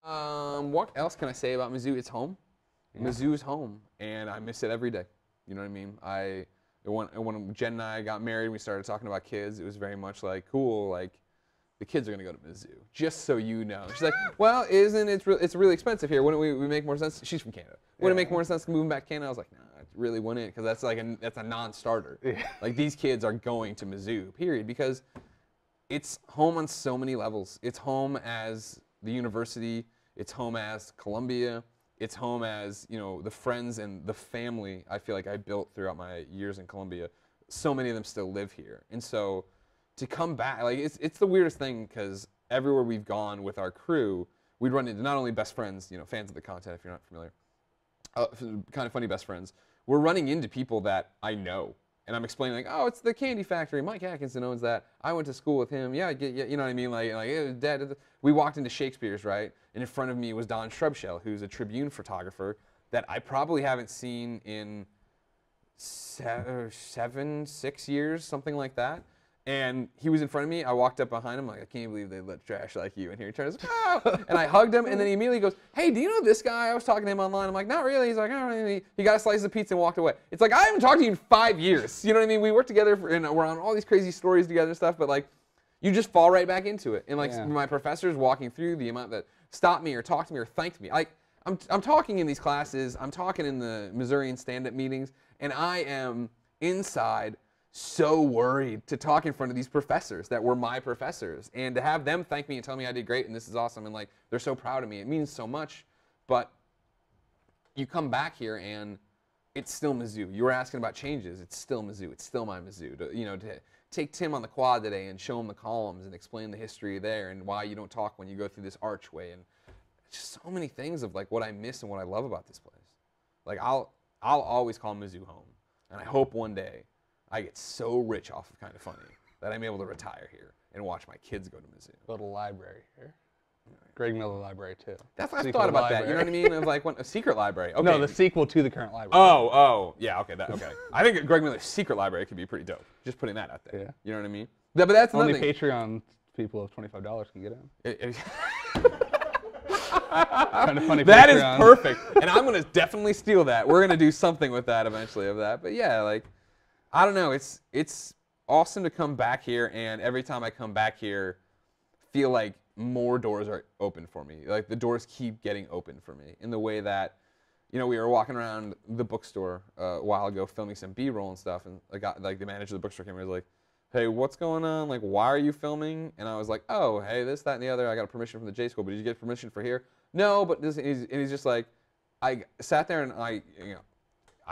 What else can I say about Mizzou? It's home. Yeah. Mizzou is home, and I miss it every day. You know what I mean? When Jen and I got married, we started talking about kids. It was very much like, cool, like, the kids are going to go to Mizzou, just so you know. She's like, well, it's really expensive here. Wouldn't we make more sense? She's from Canada. Wouldn't it make more sense moving back to Canada? I was like, nah, it really wouldn't, because that's like that's a non-starter. Yeah. Like, these kids are going to Mizzou, period, because it's home on so many levels. It's home as the university. It's home as Columbia. It's home as, you know, the friends and the family I feel like I built throughout my years in Columbia. So many of them still live here. And so to come back, like, it's the weirdest thing, because everywhere we've gone with our crew, we'd run into not only best friends, you know, fans of the content if you're not familiar, kind of funny best friends. We're running into people that I know. And I'm explaining, like, oh, it's the Candy Factory. Mike Atkinson owns that. I went to school with him. Yeah, you know what I mean? Like Dad. We walked into Shakespeare's, right? And in front of me was Don Shrubshell, who's a Tribune photographer that I probably haven't seen in 7, 6 years, something like that. And he was in front of me. I walked up behind him, like, I can't believe they let trash like you in here. He turns, oh! And I hugged him, and then he immediately goes, hey, do you know this guy? I was talking to him online. I'm like, not really. He's like, oh, really? He got a slice of pizza and walked away. It's like, I haven't talked to you in 5 years. You know what I mean? We worked together, and we're on all these crazy stories together and stuff, but, like, you just fall right back into it. And, like, my professors walking through, the amount that stopped me or talked to me or thanked me. Like, I'm talking in these classes. I'm talking in the Missourian stand-up meetings, and I am inside so worried to talk in front of these professors that were my professors, and to have them thank me and tell me I did great and this is awesome, and like they're so proud of me. It means so much. But you come back here and it's still Mizzou. You were asking about changes. It's still Mizzou. It's still my Mizzou. To take Tim on the quad today and show him the columns and explain the history there and why you don't talk when you go through this archway, and just so many things of like what I miss and what I love about this place. Like I'll always call Mizzou home, and I hope one day I get so rich off of Kind of Funny that I'm able to retire here and watch my kids go to Mizzou. Go to the library here. Greg Miller Library, too. That's what I've thought about that. You know what I mean? Of like a secret library. Okay. No, the sequel to the current library. Oh, yeah, okay, okay. I think Greg Miller's secret library could be pretty dope. Just putting that out there. Yeah. You know what I mean? But that's only Patreon people of $25 can get in. Kind of funny. That is perfect, and I'm gonna definitely steal that. We're gonna do something with that eventually of that. But yeah, like, I don't know. It's awesome to come back here, and every time I come back here, feel like more doors are open for me. Like the doors keep getting open for me in the way that, you know, we were walking around the bookstore a while ago filming some B-roll and stuff, and the manager of the bookstore came and was like, hey, what's going on? Like, why are you filming? And I was like, oh, hey, this, that, and the other. I got a permission from the J School, but did you get permission for here? No, but this, and he's just like, I sat there and I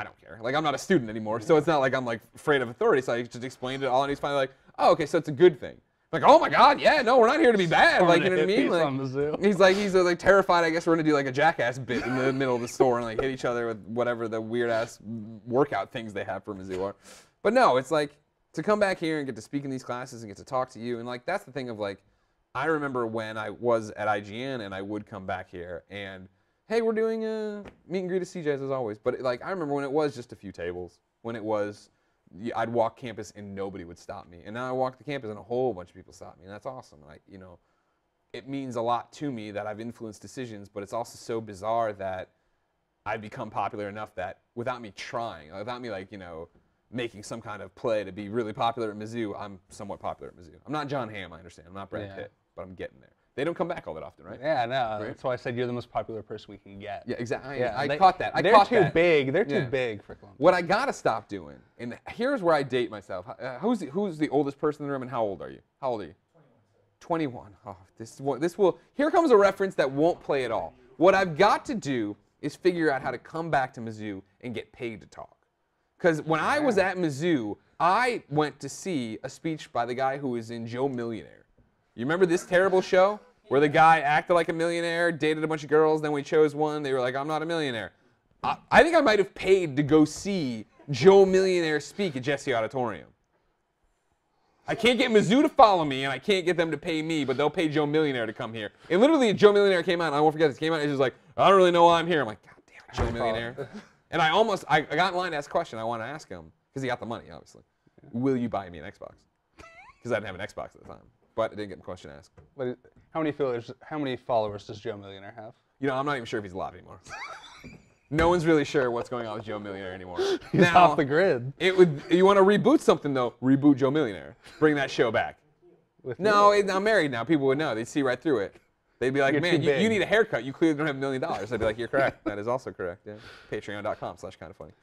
don't care. Like, I'm not a student anymore, so it's not like I'm like afraid of authority. So I just explained it all, and he's finally like, oh, okay, so it's a good thing. Like, oh my God, yeah, no, we're not here to be bad. Like, you know what I mean? Like, he's like terrified. I guess we're gonna do like a Jackass bit in the middle of the store and like hit each other with whatever the weird ass workout things they have for Mizzou are. But no, it's like to come back here and get to speak in these classes and get to talk to you, and like that's the thing of like, I remember when I was at IGN and I would come back here and, hey, we're doing a meet and greet at CJ's as always. But like, I remember when it was just a few tables, when it was, I'd walk campus and nobody would stop me. And now I walk the campus and a whole bunch of people stop me, and that's awesome. Like, you know, it means a lot to me that I've influenced decisions, but it's also so bizarre that I've become popular enough that without me trying, without me like, you know, making some kind of play to be really popular at Mizzou, I'm somewhat popular at Mizzou. I'm not John Hamm, I understand. I'm not Brad Pitt, but I'm getting there. They don't come back all that often, right? Yeah, no. Right? That's why I said you're the most popular person we can get. Yeah, exactly. Yeah, I caught that. They're too big. They're too big for Columbia. What I gotta stop doing, and here's where I date myself. Who's the oldest person in the room, and how old are you? How old are you? 21. Oh, this will. Here comes a reference that won't play at all. What I've got to do is figure out how to come back to Mizzou and get paid to talk. Because when I was at Mizzou, I went to see a speech by the guy who was in Joe Millionaire. You remember this terrible show where the guy acted like a millionaire, dated a bunch of girls, then we chose one, they were like, I'm not a millionaire. I think I might have paid to go see Joe Millionaire speak at Jesse Auditorium. I can't get Mizzou to follow me, and I can't get them to pay me, but they'll pay Joe Millionaire to come here. And literally, Joe Millionaire came out, and I won't forget this, came out, and he's just like, I don't really know why I'm here. I'm like, God damn it, Joe Millionaire. And I got in line to ask a question I want to ask him, because he got the money, obviously. Will you buy me an Xbox? Because I didn't have an Xbox at the time. but I didn't get the question asked. How many followers does Joe Millionaire have? You know, I'm not even sure if he's alive anymore. No one's really sure what's going on with Joe Millionaire anymore. He's off the grid. You want to reboot something though? Reboot Joe Millionaire. Bring that show back. No, I'm married now. People would know. They'd see right through it. They'd be like, man, you need a haircut. You clearly don't have $1 million. I'd be like, you're correct. That is also correct. Yeah. Patreon.com/kindoffunny.